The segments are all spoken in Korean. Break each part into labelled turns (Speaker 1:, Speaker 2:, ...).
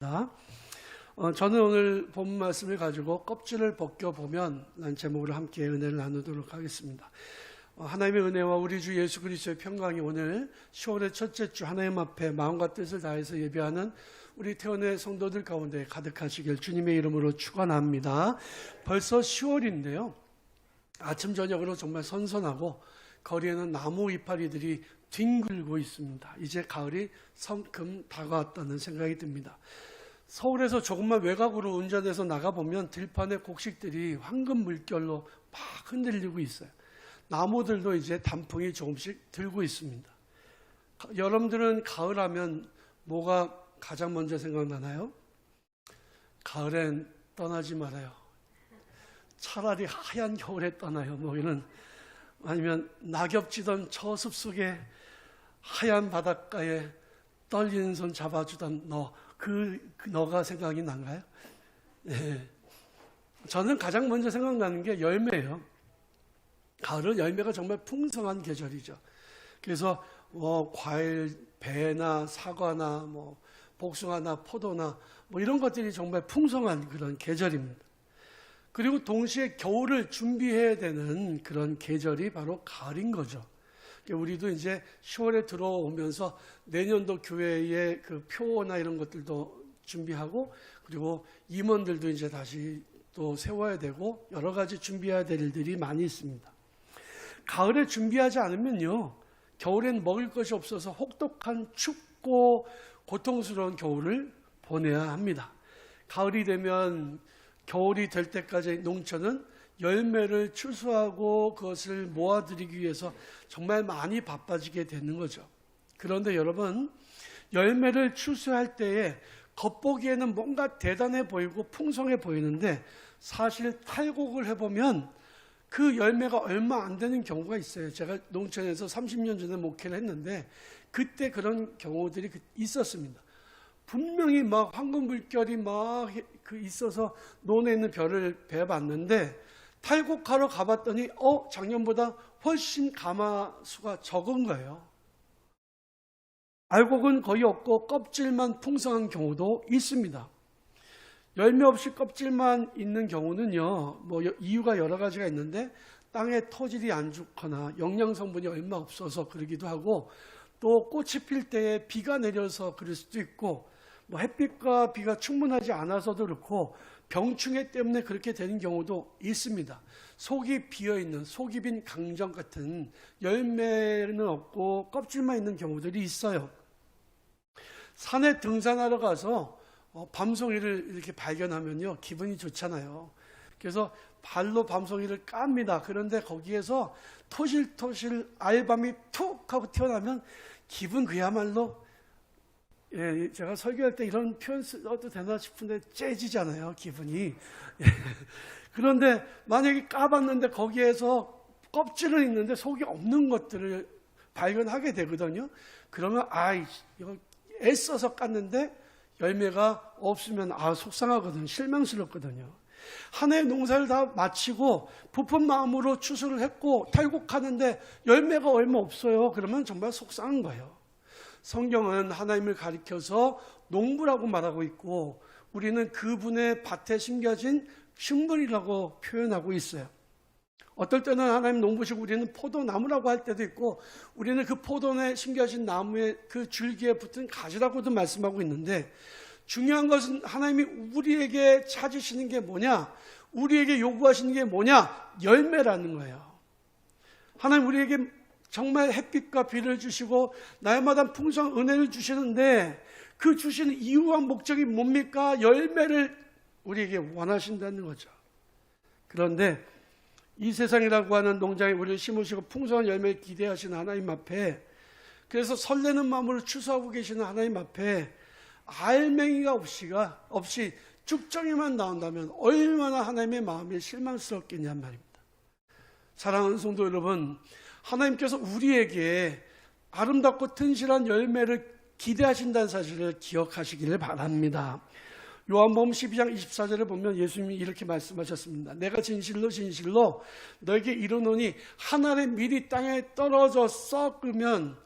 Speaker 1: 저는 오늘 본 말씀을 가지고 껍질을 벗겨보면 라는 제목으로 함께 은혜를 나누도록 하겠습니다. 하나님의 은혜와 우리 주 예수 그리스도의 평강이 오늘 10월의 첫째 주 하나님 앞에 마음과 뜻을 다해서 예배하는 우리 태원의 성도들 가운데 가득하시길 주님의 이름으로 축원합니다. 벌써 10월인데요. 아침 저녁으로 정말 선선하고 거리에는 나무 이파리들이 뒹굴고 있습니다. 이제 가을이 성큼 다가왔다는 생각이 듭니다. 서울에서 조금만 외곽으로 운전해서 나가보면 들판의 곡식들이 황금 물결로 막 흔들리고 있어요. 나무들도 이제 단풍이 조금씩 들고 있습니다. 여러분들은 가을하면 뭐가 가장 먼저 생각나나요? 가을엔 떠나지 말아요. 차라리 하얀 겨울에 떠나요. 뭐 이런, 아니면 낙엽지던 저숲 속에 하얀 바닷가에 떨리는 손 잡아주던 너가 생각이 난가요? 네. 저는 가장 먼저 생각나는 게 열매예요. 가을은 열매가 정말 풍성한 계절이죠. 그래서 과일, 배나 사과나 복숭아나 포도나 이런 것들이 정말 풍성한 그런 계절입니다. 그리고 동시에 겨울을 준비해야 되는 그런 계절이 바로 가을인 거죠. 우리도 이제 10월에 들어오면서 내년도 교회의 그 표나 이런 것들도 준비하고, 그리고 임원들도 이제 다시 또 세워야 되고 여러 가지 준비해야 될 일들이 많이 있습니다. 가을에 준비하지 않으면요, 겨울엔 먹을 것이 없어서 혹독한 춥고 고통스러운 겨울을 보내야 합니다. 가을이 되면 겨울이 될 때까지 농촌은 열매를 추수하고 그것을 모아들이기 위해서 정말 많이 바빠지게 되는 거죠. 그런데 여러분, 열매를 추수할 때에 겉보기에는 뭔가 대단해 보이고 풍성해 보이는데 사실 탈곡을 해보면 그 열매가 얼마 안 되는 경우가 있어요. 제가 농촌에서 30년 전에 목회를 했는데 그때 그런 경우들이 있었습니다. 분명히 막 황금 물결이 막 있어서 논에 있는 벼를 베어봤는데 탈곡하러 가봤더니 작년보다 훨씬 가마수가 적은 거예요. 알곡은 거의 없고 껍질만 풍성한 경우도 있습니다. 열매 없이 껍질만 있는 경우는요, 이유가 여러 가지가 있는데 땅의 토질이 안 좋거나 영양 성분이 얼마 없어서 그러기도 하고, 또 꽃이 필 때에 비가 내려서 그럴 수도 있고, 햇빛과 비가 충분하지 않아서도 그렇고 병충해 때문에 그렇게 되는 경우도 있습니다. 속이 비어있는, 속이 빈 강정 같은 열매는 없고 껍질만 있는 경우들이 있어요. 산에 등산하러 가서 밤송이를 이렇게 발견하면요, 기분이 좋잖아요. 그래서 발로 밤송이를 깝니다. 그런데 거기에서 토실토실 알밤이 툭 하고 튀어나오면 기분 그야말로, 제가 설교할 때 이런 표현 써도 되나 싶은데 째지잖아요, 기분이. 그런데 만약에 까봤는데 거기에서 껍질은 있는데 속이 없는 것들을 발견하게 되거든요. 그러면 이거 애써서 깠는데 열매가 없으면 속상하거든요. 실망스럽거든요. 한 해 농사를 다 마치고 부푼 마음으로 추수를 했고 탈곡하는데 열매가 얼마 없어요. 그러면 정말 속상한 거예요. 성경은 하나님을 가리켜서 농부라고 말하고 있고 우리는 그분의 밭에 심겨진 식물이라고 표현하고 있어요. 어떨 때는 하나님 농부시고 우리는 포도나무라고 할 때도 있고, 우리는 그 포도에 심겨진 나무의 그 줄기에 붙은 가지라고도 말씀하고 있는데, 중요한 것은 하나님이 우리에게 찾으시는 게 뭐냐, 우리에게 요구하시는 게 뭐냐, 열매라는 거예요. 하나님 우리에게 정말 햇빛과 비를 주시고 날마다 풍성한 은혜를 주시는데 그 주시는 이유와 목적이 뭡니까? 열매를 우리에게 원하신다는 거죠. 그런데 이 세상이라고 하는 농장에 우리를 심으시고 풍성한 열매를 기대하시는 하나님 앞에, 그래서 설레는 마음으로 추수하고 계시는 하나님 앞에 알맹이가 없이 쭉정이만 나온다면 얼마나 하나님의 마음이 실망스럽겠냔 말입니다. 사랑하는 성도 여러분, 하나님께서 우리에게 아름답고 튼실한 열매를 기대하신다는 사실을 기억하시기를 바랍니다. 요한복음 12장 24절을 보면 예수님이 이렇게 말씀하셨습니다. 내가 진실로 진실로 너에게 이르노니 한 알의 밀이 땅에 떨어져 썩으면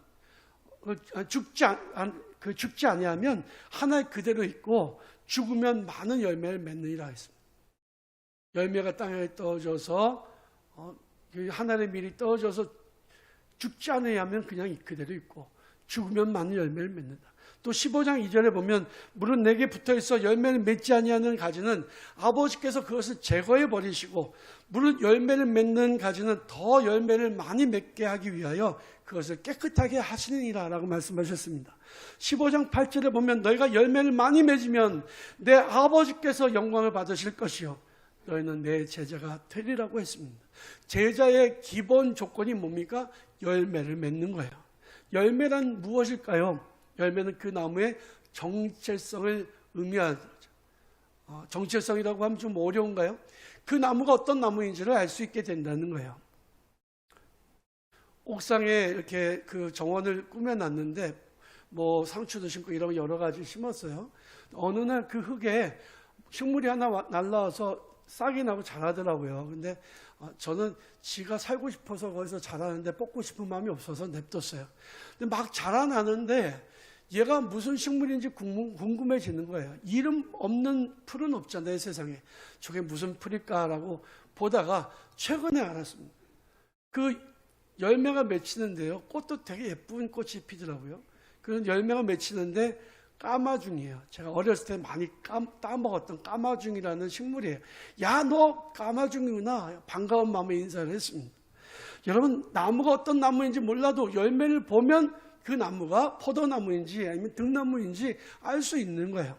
Speaker 1: 죽지 그 죽지 아니하면 하나에 그대로 있고 죽으면 많은 열매를 맺느니라 했습니다. 열매가 땅에 떨어져서 하늘의 밀이 떨어져서 죽지 않으면 그냥 그대로 있고 죽으면 많은 열매를 맺는다. 또 15장 2절에 보면 물은 내게 붙어있어 열매를 맺지 아니하는 가지는 아버지께서 그것을 제거해 버리시고 물은 열매를 맺는 가지는 더 열매를 많이 맺게 하기 위하여 그것을 깨끗하게 하시느니라 라고 말씀하셨습니다. 15장 8절에 보면 너희가 열매를 많이 맺으면 내 아버지께서 영광을 받으실 것이요 너희는 내 제자가 되리라고 했습니다. 제자의 기본 조건이 뭡니까? 열매를 맺는 거예요. 열매란 무엇일까요? 열매는 그 나무의 정체성을 의미하는 거죠. 정체성이라고 하면 좀 어려운가요? 그 나무가 어떤 나무인지를 알 수 있게 된다는 거예요. 옥상에 이렇게 그 정원을 꾸며놨는데 뭐 상추도 심고 이런 여러 가지 심었어요. 어느 날 그 흙에 식물이 하나 날라와서 싹이 나고 자라더라고요. 근데 저는 지가 살고 싶어서 거기서 자라는데 뽑고 싶은 마음이 없어서 냅뒀어요. 근데 막 자라나는데 얘가 무슨 식물인지 궁금해지는 거예요. 이름 없는 풀은 없잖아요, 세상에. 저게 무슨 풀일까라고 보다가 최근에 알았습니다. 그 열매가 맺히는데요. 꽃도 되게 예쁜 꽃이 피더라고요. 그런 열매가 맺히는데 까마중이에요. 제가 어렸을 때 많이 따먹었던 까마중이라는 식물이에요. 야, 너 까마중이구나. 반가운 마음에 인사를 했습니다. 여러분, 나무가 어떤 나무인지 몰라도 열매를 보면 그 나무가 포도나무인지 아니면 등나무인지 알 수 있는 거예요.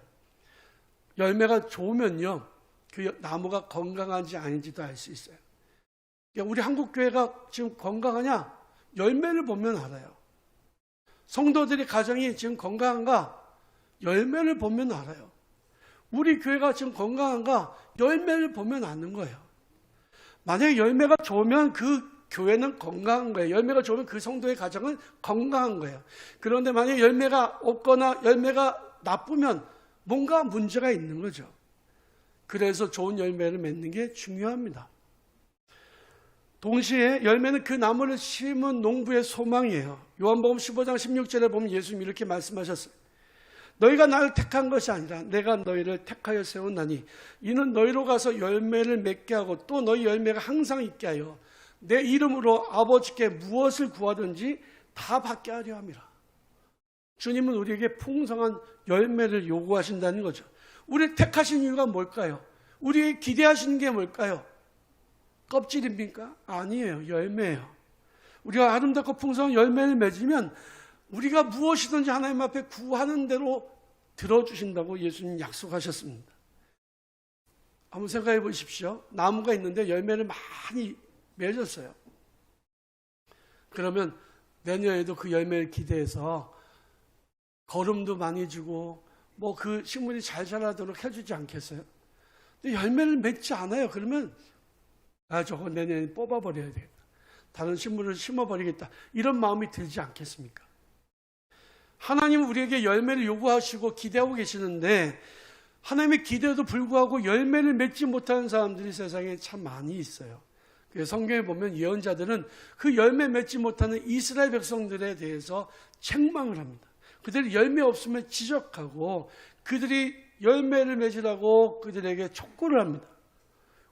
Speaker 1: 열매가 좋으면요, 그 나무가 건강한지 아닌지도 알 수 있어요. 우리 한국교회가 지금 건강하냐? 열매를 보면 알아요. 성도들의 가정이 지금 건강한가? 열매를 보면 알아요. 우리 교회가 지금 건강한가? 열매를 보면 아는 거예요. 만약에 열매가 좋으면 그 교회는 건강한 거예요. 열매가 좋으면 그 성도의 가정은 건강한 거예요. 그런데 만약에 열매가 없거나 열매가 나쁘면 뭔가 문제가 있는 거죠. 그래서 좋은 열매를 맺는 게 중요합니다. 동시에 열매는 그 나무를 심은 농부의 소망이에요. 요한복음 15장 16절에 보면 예수님이 이렇게 말씀하셨어요. 너희가 나를 택한 것이 아니라 내가 너희를 택하여 세웠나니 이는 너희로 가서 열매를 맺게 하고 또 너희 열매가 항상 있게 하여 내 이름으로 아버지께 무엇을 구하든지 다 받게 하려 함이라. 주님은 우리에게 풍성한 열매를 요구하신다는 거죠. 우리를 택하신 이유가 뭘까요? 우리에게 기대하시는 게 뭘까요? 껍질입니까? 아니에요. 열매예요. 우리가 아름답고 풍성한 열매를 맺으면 우리가 무엇이든지 하나님 앞에 구하는 대로 들어주신다고 예수님 약속하셨습니다. 한번 생각해 보십시오. 나무가 있는데 열매를 많이 맺었어요. 그러면 내년에도 그 열매를 기대해서 거름도 많이 주고 뭐 그 식물이 잘 자라도록 해주지 않겠어요? 근데 열매를 맺지 않아요. 그러면 저거 내년에 뽑아버려야 되겠다. 다른 식물을 심어버리겠다. 이런 마음이 들지 않겠습니까? 하나님은 우리에게 열매를 요구하시고 기대하고 계시는데 하나님의 기대에도 불구하고 열매를 맺지 못하는 사람들이 세상에 참 많이 있어요. 성경에 보면 예언자들은 그 열매 맺지 못하는 이스라엘 백성들에 대해서 책망을 합니다. 그들이 열매 없으면 지적하고 그들이 열매를 맺으라고 그들에게 촉구를 합니다.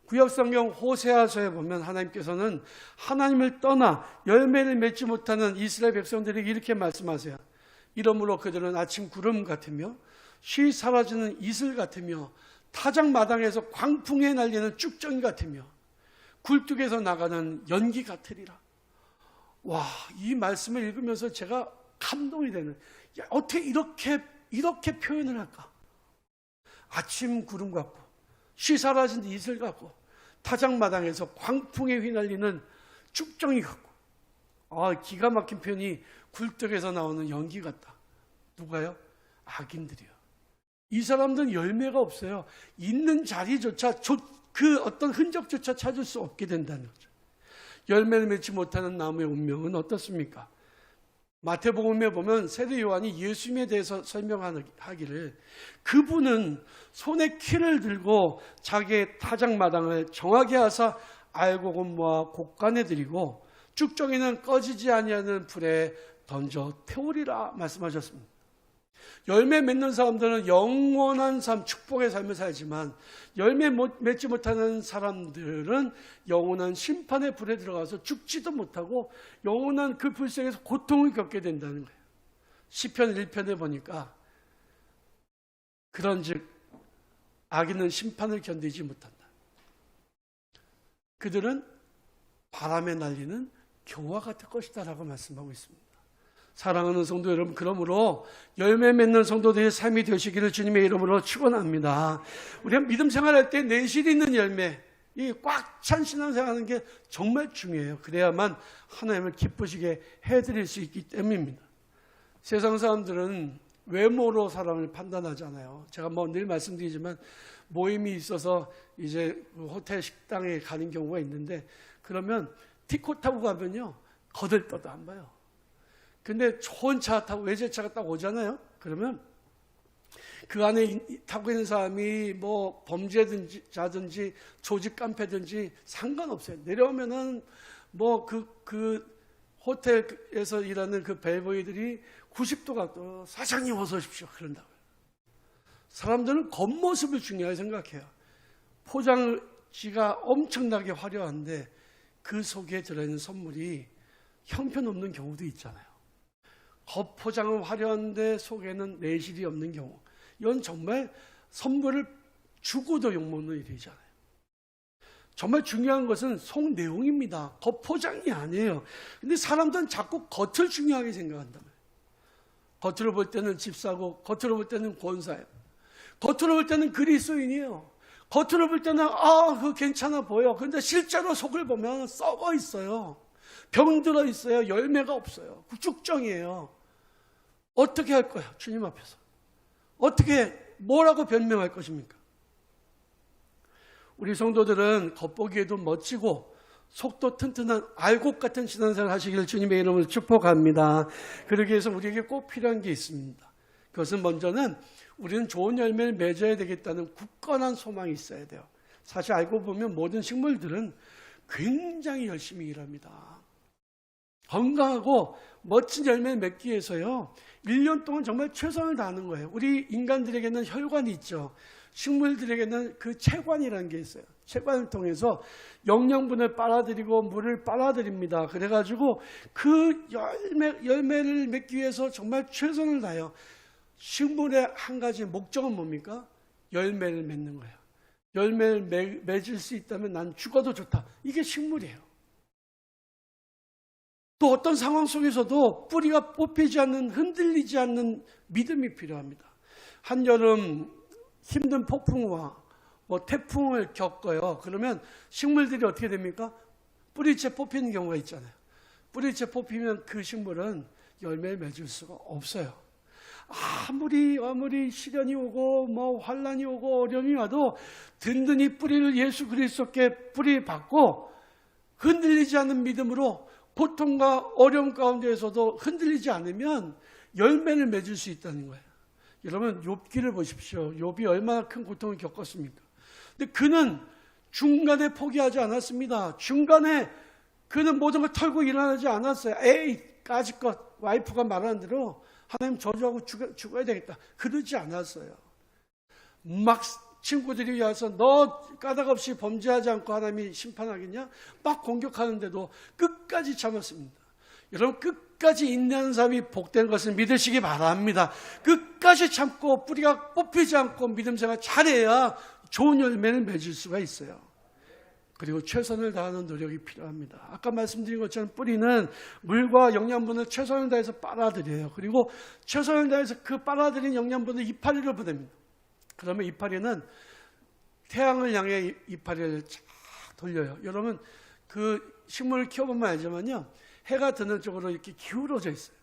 Speaker 1: 구약성경 호세아서에 보면 하나님께서는 하나님을 떠나 열매를 맺지 못하는 이스라엘 백성들에게 이렇게 말씀하세요. 이러므로 그들은 아침 구름 같으며 쉬 사라지는 이슬 같으며 타작마당에서 광풍에 날리는 쭉정이 같으며 굴뚝에서 나가는 연기 같으리라. 와, 이 말씀을 읽으면서 제가 감동이 되는, 야, 어떻게 이렇게 표현을 할까? 아침 구름 같고 쉬 사라진 이슬 같고 타작마당에서 광풍에 휘날리는 쭉정이 같고, 기가 막힌 표현이 굴뚝에서 나오는 연기 같다. 누가요? 악인들이요. 이 사람들은 열매가 없어요. 있는 자리조차 그 어떤 흔적조차 찾을 수 없게 된다는 거죠. 열매를 맺지 못하는 나무의 운명은 어떻습니까? 마태복음에 보면 세례 요한이 예수님에 대해서 설명하기를 그분은 손에 키를 들고 자기의 타작마당을 정하게 하사 알곡은 모아 곡간에 들이고 쭉정이는 꺼지지 아니하는 불에 던져 태우리라 말씀하셨습니다. 열매 맺는 사람들은 영원한 삶, 축복의 삶을 살지만 열매 맺지 못하는 사람들은 영원한 심판의 불에 들어가서 죽지도 못하고 영원한 그 불색에서 고통을 겪게 된다는 거예요. 시편 1편에 보니까 그런즉 악인은 심판을 견디지 못한다. 그들은 바람에 날리는 교와 같을 것이다 라고 말씀하고 있습니다. 사랑하는 성도 여러분, 그러므로 열매 맺는 성도들의 삶이 되시기를 주님의 이름으로 축원합니다. 우리가 믿음 생활할 때 내실 있는 열매, 이 꽉 찬 신앙생활하는 게 정말 중요해요. 그래야만 하나님을 기쁘시게 해드릴 수 있기 때문입니다. 세상 사람들은 외모로 사람을 판단하잖아요. 제가 늘 말씀드리지만 모임이 있어서 이제 호텔 식당에 가는 경우가 있는데 그러면 티코 타고 가면요 거들떠도 안 봐요. 근데 좋은 차 타고 외제차가 딱 오잖아요. 그러면 그 안에 타고 있는 사람이 뭐 범죄자든지 조직 깡패든지 상관없어요. 내려오면은 뭐 그 호텔에서 일하는 그 벨보이들이 90도 각도 사장님 어서 오십시오 그런다고요. 사람들은 겉모습을 중요하게 생각해요. 포장지가 엄청나게 화려한데 그 속에 들어있는 선물이 형편없는 경우도 있잖아요. 겉포장은 화려한데 속에는 내실이 없는 경우, 이건 정말 선물을 주고도 욕먹는 일이잖아요. 정말 중요한 것은 속 내용입니다. 겉포장이 아니에요. 근데 사람들은 자꾸 겉을 중요하게 생각한단 말이에요. 겉으로 볼 때는 집사고, 겉으로 볼 때는 권사예요. 겉으로 볼 때는 그리스도인이에요. 겉으로 볼 때는 그거 괜찮아 보여. 그런데 실제로 속을 보면 썩어 있어요. 병들어 있어요. 열매가 없어요. 죽정이에요. 어떻게 할 거야? 주님 앞에서. 뭐라고 변명할 것입니까? 우리 성도들은 겉보기에도 멋지고 속도 튼튼한 알곡 같은 신앙생활 하시기를 주님의 이름으로 축복합니다. 그러기 위해서 우리에게 꼭 필요한 게 있습니다. 그것은 먼저는 우리는 좋은 열매를 맺어야 되겠다는 굳건한 소망이 있어야 돼요. 사실 알고 보면 모든 식물들은 굉장히 열심히 일합니다. 건강하고 멋진 열매를 맺기 위해서요 1년 동안 정말 최선을 다하는 거예요. 우리 인간들에게는 혈관이 있죠. 식물들에게는 그 체관이라는 게 있어요. 체관을 통해서 영양분을 빨아들이고 물을 빨아들입니다. 그래가지고 그 열매를 맺기 위해서 정말 최선을 다해요. 식물의 한 가지 목적은 뭡니까? 열매를 맺는 거예요. 열매를 맺을 수 있다면 난 죽어도 좋다. 이게 식물이에요. 또 어떤 상황 속에서도 뿌리가 뽑히지 않는, 흔들리지 않는 믿음이 필요합니다. 한여름 힘든 폭풍과 태풍을 겪어요. 그러면 식물들이 어떻게 됩니까? 뿌리채 뽑히는 경우가 있잖아요. 뿌리채 뽑히면 그 식물은 열매를 맺을 수가 없어요. 아무리 시련이 오고 환란이 오고 어려움이 와도 든든히 뿌리를 예수 그리스도께 뿌리 받고 흔들리지 않는 믿음으로 고통과 어려움 가운데에서도 흔들리지 않으면 열매를 맺을 수 있다는 거예요. 여러분 욥기를 보십시오. 욥이 얼마나 큰 고통을 겪었습니까? 근데 그는 중간에 포기하지 않았습니다. 중간에 그는 모든 걸 털고 일어나지 않았어요. 까짓것 와이프가 말하는 대로 하나님 저주하고 죽어야 되겠다. 그러지 않았어요. 막 친구들이 와서 너 까닭 없이 범죄하지 않고 하나님이 심판하겠냐? 막 공격하는데도 끝까지 참았습니다. 여러분 끝까지 인내하는 사람이 복된 것을 믿으시기 바랍니다. 끝까지 참고 뿌리가 뽑히지 않고 믿음 생활 잘해야 좋은 열매를 맺을 수가 있어요. 그리고 최선을 다하는 노력이 필요합니다. 아까 말씀드린 것처럼 뿌리는 물과 영양분을 최선을 다해서 빨아들여요. 그리고 최선을 다해서 그 빨아들인 영양분을 이파리로 보냅니다. 그러면 이파리는 태양을 향해 이파리를 쫙 돌려요. 여러분 그 식물을 키워보면 알지만요. 해가 드는 쪽으로 이렇게 기울어져 있어요.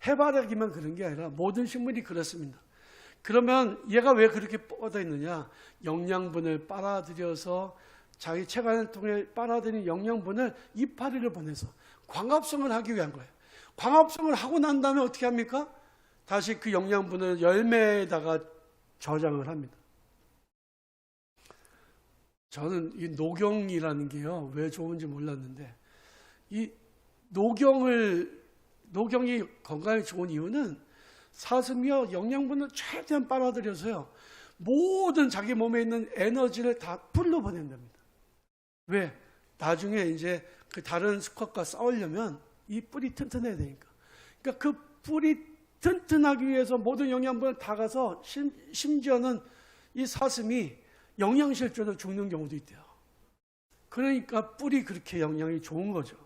Speaker 1: 해바라기만 그런 게 아니라 모든 식물이 그렇습니다. 그러면 얘가 왜 그렇게 뻗어 있느냐? 영양분을 빨아들여서 자기 체관을 통해 빨아들인 영양분을 이파리를 보내서 광합성을 하기 위한 거예요. 광합성을 하고 난 다음에 어떻게 합니까? 다시 그 영양분을 열매에다가 저장을 합니다. 저는 이 녹용이라는 게요, 왜 좋은지 몰랐는데, 이 녹용이 건강에 좋은 이유는 사슴이요, 영양분을 최대한 빨아들여서요, 모든 자기 몸에 있는 에너지를 다 뿔로 보낸답니다. 왜? 나중에 이제 그 다른 수컷과 싸우려면 이 뿔이 튼튼해야 되니까. 그러니까 그 뿔이 튼튼하기 위해서 모든 영양분을 다 가서 심지어는 이 사슴이 영양실조로 죽는 경우도 있대요. 그러니까 뿔이 그렇게 영양이 좋은 거죠.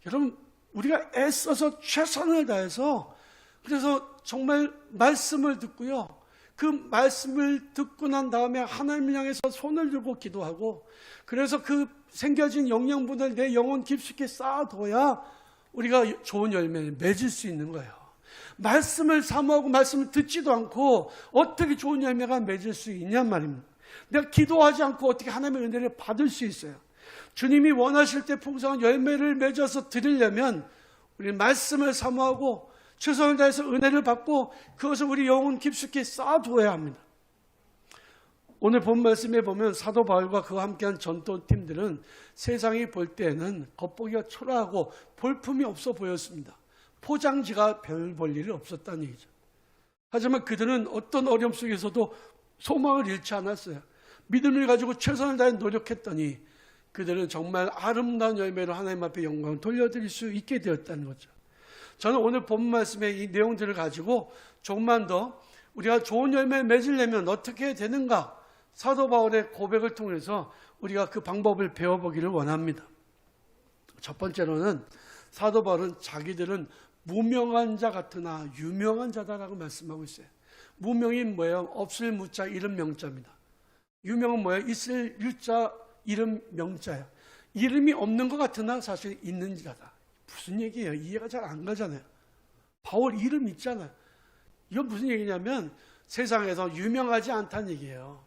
Speaker 1: 여러분, 우리가 애써서 최선을 다해서, 그래서 정말 말씀을 듣고요, 그 말씀을 듣고 난 다음에 하나님을 향해서 손을 들고 기도하고, 그래서 그 생겨진 영양분을 내 영혼 깊숙이 쌓아둬야 우리가 좋은 열매를 맺을 수 있는 거예요. 말씀을 사모하고 말씀을 듣지도 않고 어떻게 좋은 열매가 맺을 수 있냔 말입니다. 내가 기도하지 않고 어떻게 하나님의 은혜를 받을 수 있어요? 주님이 원하실 때 풍성한 열매를 맺어서 드리려면 우리 말씀을 사모하고 최선을 다해서 은혜를 받고 그것을 우리 영혼 깊숙이 쌓아두어야 합니다. 오늘 본 말씀에 보면 사도 바울과 그와 함께한 전도팀들은 세상이 볼 때에는 겉보기가 초라하고 볼품이 없어 보였습니다. 포장지가 별 볼 일이 없었다는 얘기죠. 하지만 그들은 어떤 어려움 속에서도 소망을 잃지 않았어요. 믿음을 가지고 최선을 다해 노력했더니 그들은 정말 아름다운 열매로 하나님 앞에 영광을 돌려드릴 수 있게 되었다는 거죠. 저는 오늘 본 말씀의 이 내용들을 가지고 조금만 더 우리가 좋은 열매를 맺으려면 어떻게 되는가, 사도 바울의 고백을 통해서 우리가 그 방법을 배워보기를 원합니다. 첫 번째로는 사도 바울은 자기들은 무명한 자 같으나 유명한 자다라고 말씀하고 있어요. 무명이 뭐예요? 없을 무자 이름 명자입니다. 유명은 뭐예요? 있을 유자 이름 명자예요. 이름이 없는 것 같으나 사실 있는 자다. 무슨 얘기예요? 이해가 잘 안 가잖아요. 바울 이름 있잖아요. 이건 무슨 얘기냐면 세상에서 유명하지 않다는 얘기예요.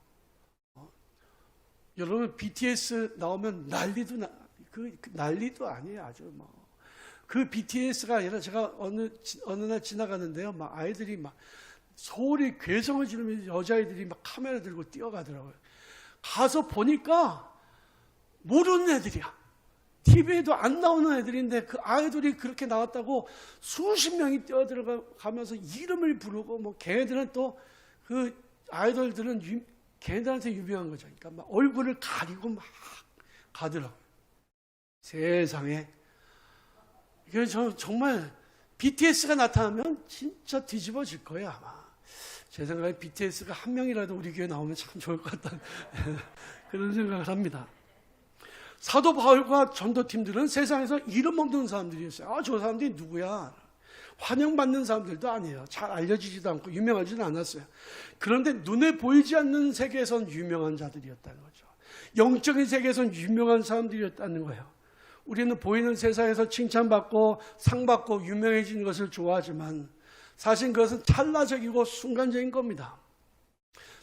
Speaker 1: 여러분 BTS 나오면 난리도 아니에요. 아주 뭐. 그 BTS가 아니라 제가 어느 날 지나가는데요. 막 아이들이 막 소리 괴성을 지르면서 여자아이들이 막 카메라 들고 뛰어가더라고요. 가서 보니까 모르는 애들이야. TV에도 안 나오는 애들인데 그 아이들이 그렇게 나왔다고 수십 명이 뛰어들어가면서 이름을 부르고, 뭐 걔네들은 또 그 아이돌들은 걔네들한테 유명한 거죠. 그러니까 막 얼굴을 가리고 막 가더라고요. 세상에. 그래서 정말 BTS가 나타나면 진짜 뒤집어질 거예요, 아마. 제 생각에 BTS가 한 명이라도 우리 교회에 나오면 참 좋을 것 같다는 그런 생각을 합니다. 사도 바울과 전도팀들은 세상에서 이름 없는 사람들이었어요. 저 사람들이 누구야? 환영받는 사람들도 아니에요. 잘 알려지지도 않고 유명하지는 않았어요. 그런데 눈에 보이지 않는 세계에선 유명한 자들이었다는 거죠. 영적인 세계에선 유명한 사람들이었다는 거예요. 우리는 보이는 세상에서 칭찬받고 상받고 유명해지는 것을 좋아하지만 사실 그것은 찰나적이고 순간적인 겁니다.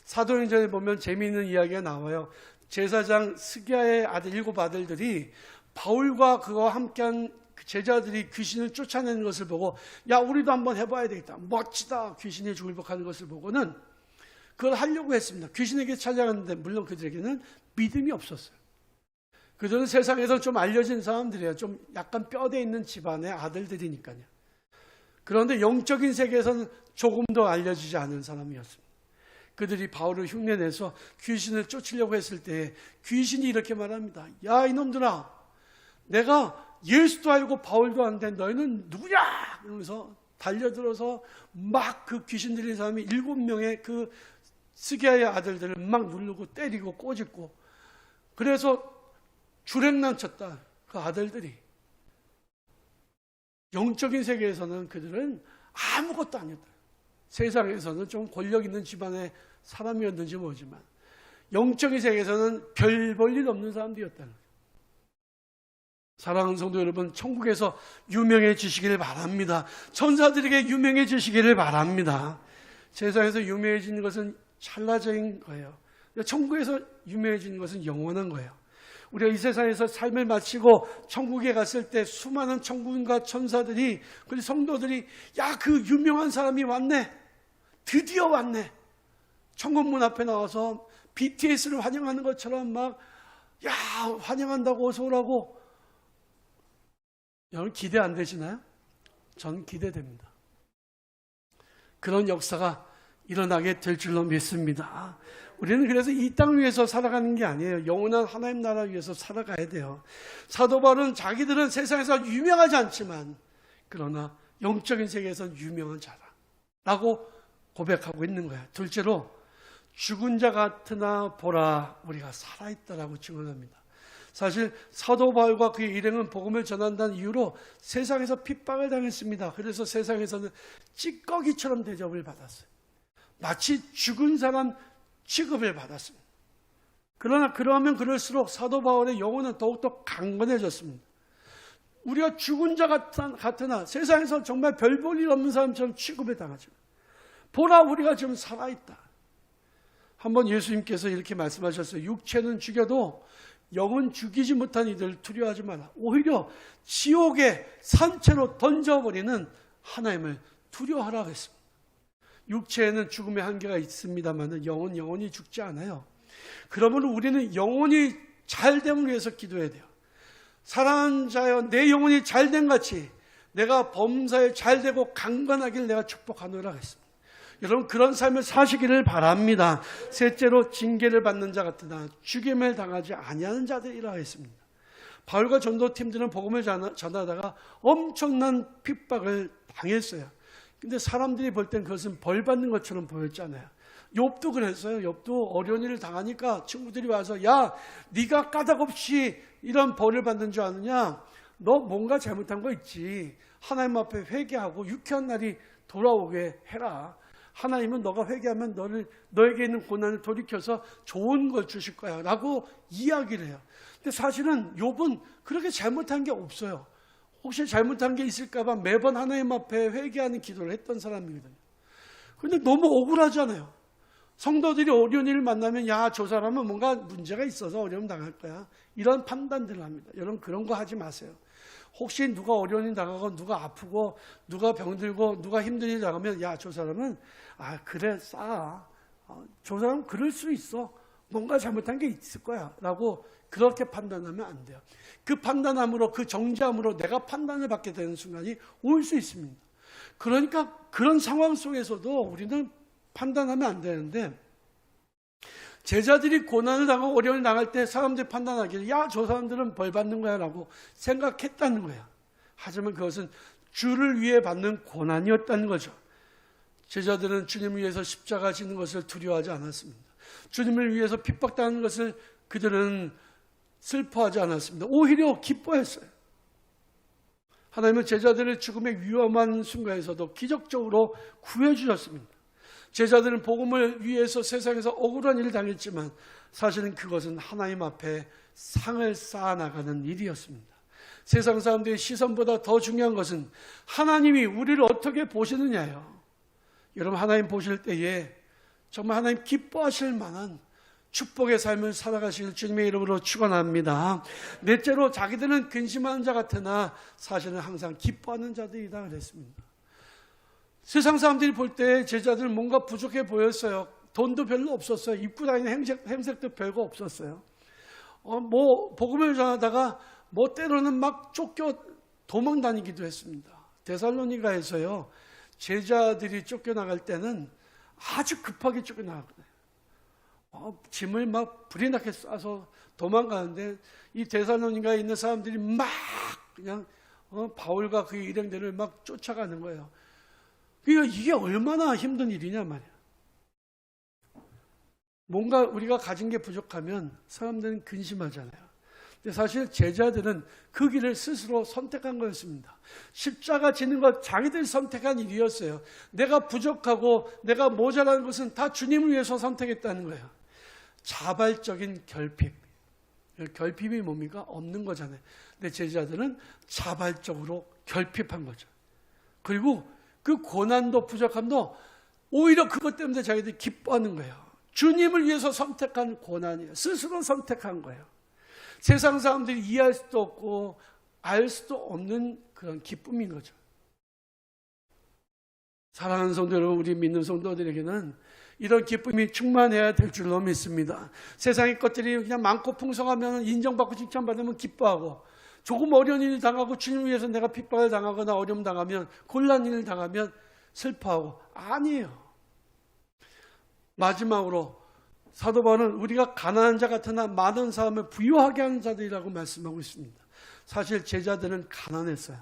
Speaker 1: 사도행전에 보면 재미있는 이야기가 나와요. 제사장 스기야의 아들 7 아들들이 바울과 그와 함께한 제자들이 귀신을 쫓아내는 것을 보고, 야, 우리도 한번 해봐야 되겠다. 멋지다. 귀신이 죽을복하는 것을 보고는 그걸 하려고 했습니다. 귀신에게 찾아갔는데 물론 그들에게는 믿음이 없었어요. 그들은 세상에서 좀 알려진 사람들이에요. 좀 약간 뼈대 있는 집안의 아들들이니까요. 그런데 영적인 세계에서는 조금도 알려지지 않은 사람이었습니다. 그들이 바울을 흉내내서 귀신을 쫓으려고 했을 때 귀신이 이렇게 말합니다. 야, 이놈들아, 내가 예수도 알고 바울도 아는데 너희는 누구냐? 이러면서 달려들어서 막 그 귀신 들린 사람이 7명의 그 스기야의 아들들을 막 누르고 때리고 꼬집고, 그래서 주랭난 쳤다. 그 아들들이. 영적인 세계에서는 그들은 아무것도 아니었다. 세상에서는 좀 권력 있는 집안의 사람이었는지 모르지만 영적인 세계에서는 별 볼 일 없는 사람들이었다는 거예요. 사랑하는 성도 여러분, 천국에서 유명해지시기를 바랍니다. 천사들에게 유명해지시기를 바랍니다. 세상에서 유명해지는 것은 찰나적인 거예요. 천국에서 유명해지는 것은 영원한 거예요. 우리가 이 세상에서 삶을 마치고 천국에 갔을 때 수많은 천군과 천사들이, 그리고 성도들이, 야, 그 유명한 사람이 왔네. 드디어 왔네. 천국문 앞에 나와서 BTS를 환영하는 것처럼 막, 야, 환영한다고 어서 오라고. 여러분 기대 안 되시나요? 저는 기대됩니다. 그런 역사가 일어나게 될 줄로 믿습니다. 우리는 그래서 이 땅 위에서 살아가는 게 아니에요. 영원한 하나님 나라 위에서 살아가야 돼요. 사도 바울은 자기들은 세상에서 유명하지 않지만 그러나 영적인 세계에서는 유명한 자라라고 고백하고 있는 거예요. 둘째로 죽은 자 같으나 보라 우리가 살아있다라고 증언합니다. 사실 사도 바울과 그의 일행은 복음을 전한다는 이유로 세상에서 핍박을 당했습니다. 그래서 세상에서는 찌꺼기처럼 대접을 받았어요. 마치 죽은 사람 취급을 받았습니다. 그러나 그러면 그럴수록 사도 바울의 영혼은 더욱더 강건해졌습니다. 우리가 죽은 자 같으나 세상에서 정말 별 볼 일 없는 사람처럼 취급을 당하죠. 보라 우리가 지금 살아있다. 한번 예수님께서 이렇게 말씀하셨어요. 육체는 죽여도 영은 죽이지 못한 이들 두려워하지 마라. 오히려 지옥에 산채로 던져버리는 하나님을 두려워하라고 했습니다. 육체에는 죽음의 한계가 있습니다만 영은 영원히 죽지 않아요. 그러므로 우리는 영혼이 잘됨을 위해서 기도해야 돼요. 사랑하는 자여 내 영혼이 잘됨 같이 내가 범사에 잘되고 강건하기를 내가 축복하노라 했습니다. 여러분 그런 삶을 사시기를 바랍니다. 셋째로 징계를 받는 자 같으나 죽임을 당하지 아니하는 자들이라 했습니다. 바울과 전도팀들은 복음을 전하다가 엄청난 핍박을 당했어요. 근데 사람들이 볼 땐 그것은 벌 받는 것처럼 보였잖아요. 욥도 그랬어요. 욥도 어려운 일을 당하니까 친구들이 와서 야 네가 까닭없이 이런 벌을 받는 줄 아느냐? 너 뭔가 잘못한 거 있지. 하나님 앞에 회개하고 유쾌한 날이 돌아오게 해라. 하나님은 너가 회개하면 너에게 있는 고난을 돌이켜서 좋은 걸 주실 거야 라고 이야기를 해요. 근데 사실은 욥은 그렇게 잘못한 게 없어요. 혹시 잘못한 게 있을까 봐 매번 하나님 앞에 회개하는 기도를 했던 사람이거든요. 그런데 너무 억울하잖아요. 성도들이 어려운 일을 만나면 야, 저 사람은 뭔가 문제가 있어서 어려움 당할 거야. 이런 판단들을 합니다. 여러분 그런 거 하지 마세요. 혹시 누가 어려운 일 당하고 누가 아프고 누가 병들고 누가 힘든 일 당하면 야, 저 사람은 그래 저 사람은 그럴 수 있어. 뭔가 잘못한 게 있을 거야 라고 그렇게 판단하면 안 돼요. 그 판단함으로 그 정죄함으로 내가 판단을 받게 되는 순간이 올 수 있습니다. 그러니까 그런 상황 속에서도 우리는 판단하면 안 되는데 제자들이 고난을 당하고 어려움을 당할 때 사람들이 판단하기를 야, 저 사람들은 벌 받는 거야 라고 생각했다는 거야. 하지만 그것은 주를 위해 받는 고난이었다는 거죠. 제자들은 주님을 위해서 십자가 지는 것을 두려워하지 않았습니다. 주님을 위해서 핍박당하는 것을 그들은 슬퍼하지 않았습니다. 오히려 기뻐했어요. 하나님은 제자들의 죽음의 위험한 순간에서도 기적적으로 구해주셨습니다. 제자들은 복음을 위해서 세상에서 억울한 일을 당했지만 사실은 그것은 하나님 앞에 상을 쌓아나가는 일이었습니다. 세상 사람들의 시선보다 더 중요한 것은 하나님이 우리를 어떻게 보시느냐예요. 여러분 하나님 보실 때에 정말 하나님 기뻐하실 만한 축복의 삶을 살아가시길 주님의 이름으로 축원합니다. 넷째로 자기들은 근심하는 자 같으나 사실은 항상 기뻐하는 자들이다 그랬습니다. 세상 사람들이 볼 때 제자들은 뭔가 부족해 보였어요. 돈도 별로 없었어요. 입고 다니는 행색도 별거 없었어요. 복음을 전하다가 때로는 막 쫓겨 도망 다니기도 했습니다. 데살로니가에서요. 제자들이 쫓겨나갈 때는 아주 급하게 쫓겨나갔거든요. 짐을 막 불이 나게 싸서 도망가는데 이 데살로니가에 있는 사람들이 막 그냥 바울과 그의 일행들을 막 쫓아가는 거예요. 그러니까 이게 얼마나 힘든 일이냐 말이야. 뭔가 우리가 가진 게 부족하면 사람들은 근심하잖아요. 근데 사실 제자들은 그 길을 스스로 선택한 거였습니다. 십자가 지는 것 자기들이 선택한 일이었어요. 내가 부족하고 내가 모자라는 것은 다 주님을 위해서 선택했다는 거예요. 자발적인 결핍. 결핍이 뭡니까? 없는 거잖아요. 근데 제자들은 자발적으로 결핍한 거죠. 그리고 그 고난도 부족함도 오히려 그것 때문에 자기들이 기뻐하는 거예요. 주님을 위해서 선택한 고난이에요. 스스로 선택한 거예요. 세상 사람들이 이해할 수도 없고 알 수도 없는 그런 기쁨인 거죠. 사랑하는 성도 여러분, 우리 믿는 성도들에게는 이런 기쁨이 충만해야 될 줄로 믿습니다. 세상의 것들이 그냥 많고 풍성하면 인정받고 칭찬받으면 기뻐하고 조금 어려운 일을 당하고 주님을 위해서 내가 핍박을 당하거나 어려움 당하면 곤란 일을 당하면 슬퍼하고 아니에요. 마지막으로 사도 바울은 우리가 가난한 자 같으나 많은 사람을 부유하게 하는 자들이라고 말씀하고 있습니다. 사실 제자들은 가난했어요.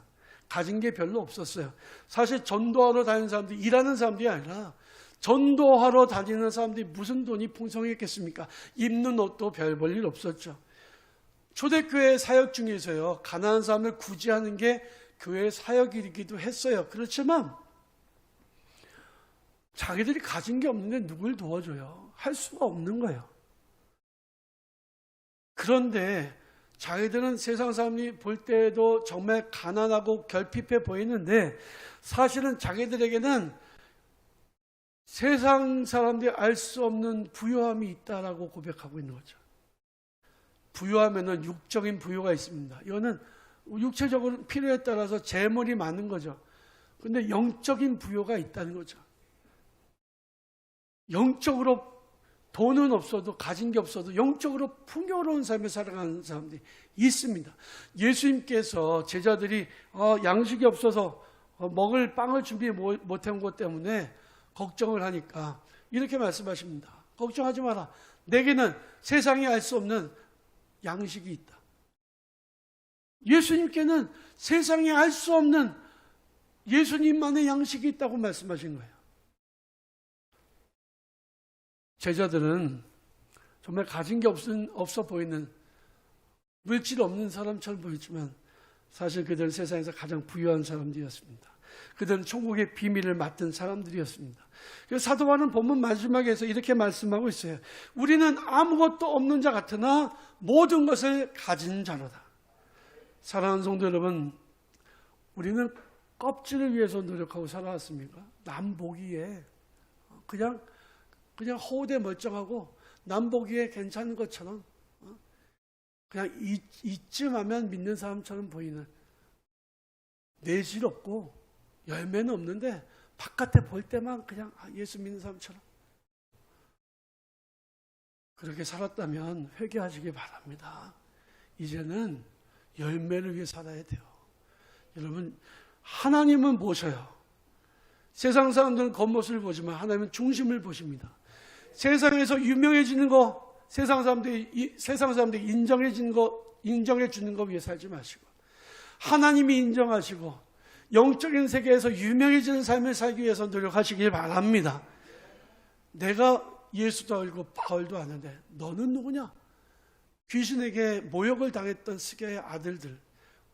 Speaker 1: 가진 게 별로 없었어요. 사실 전도하러 다니는 사람들이 일하는 사람들이 아니라 전도하러 다니는 사람들이 무슨 돈이 풍성했겠습니까? 입는 옷도 별 볼 일 없었죠. 초대교회 사역 중에서요, 가난한 사람을 구제하는 게 교회 사역이기도 했어요. 그렇지만 자기들이 가진 게 없는데 누굴 도와줘요? 할 수가 없는 거예요. 그런데 자기들은 세상 사람이 볼 때에도 정말 가난하고 결핍해 보이는데 사실은 자기들에게는 세상 사람들이 알 수 없는 부유함이 있다라고 고백하고 있는 거죠. 부유하면은 육적인 부유가 있습니다. 이거는 육체적으로 필요에 따라서 재물이 많은 거죠. 그런데 영적인 부유가 있다는 거죠. 영적으로 돈은 없어도 가진 게 없어도 영적으로 풍요로운 삶을 살아가는 사람들이 있습니다. 예수님께서 제자들이 양식이 없어서 먹을 빵을 준비 못한 것 때문에 걱정을 하니까 이렇게 말씀하십니다. 걱정하지 마라. 내게는 세상이 알 수 없는 양식이 있다. 예수님께는 세상이 알 수 없는 예수님만의 양식이 있다고 말씀하신 거예요. 제자들은 정말 가진 게 없어 보이는 물질 없는 사람처럼 보였지만 사실 그들은 세상에서 가장 부유한 사람들이었습니다. 그들은 천국의 비밀을 맡은 사람들이었습니다. 그래서 사도 바울은 본문 마지막에서 이렇게 말씀하고 있어요. 우리는 아무것도 없는 자 같으나 모든 것을 가진 자로다. 사랑하는 성도 여러분, 우리는 껍질을 위해서 노력하고 살아왔습니까? 남 보기에 그냥 허우대 멀쩡하고 남 보기에 괜찮은 것처럼 그냥 이쯤 하면 믿는 사람처럼 보이는, 내실 없고 열매는 없는데 바깥에 볼 때만 그냥 예수 믿는 사람처럼 그렇게 살았다면 회개하시기 바랍니다. 이제는 열매를 위해 살아야 돼요. 여러분, 하나님은 보셔요. 세상 사람들은 겉모습을 보지만 하나님은 중심을 보십니다. 세상에서 유명해지는 거, 세상 사람들이 인정해 주는 거 위해 살지 마시고 하나님이 인정하시고 영적인 세계에서 유명해지는 삶을 살기 위해서 노력하시길 바랍니다. 내가 예수도 알고 바울도 아는데 너는 누구냐? 귀신에게 모욕을 당했던 스가의 아들들,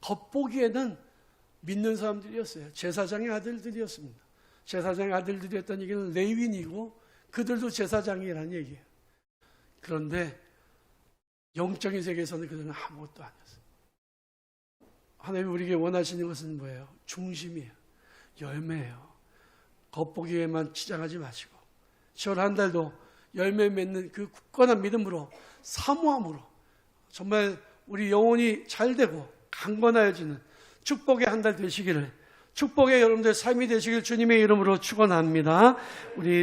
Speaker 1: 겉보기에는 믿는 사람들이었어요. 제사장의 아들들이었습니다. 제사장의 아들들이었던 얘기는 레위인이고 그들도 제사장이라는 얘기예요. 그런데 영적인 세계에서는 그들은 아무것도 아니었어요. 하나님이 우리에게 원하시는 것은 뭐예요? 중심이에요. 열매예요. 겉보기에만 치장하지 마시고 10월 한 달도 열매 맺는 그 굳건한 믿음으로, 사모함으로 정말 우리 영혼이 잘 되고 강건하여지는 축복의 한 달 되시기를, 축복의 여러분들 삶이 되시길 주님의 이름으로 축원합니다. 우리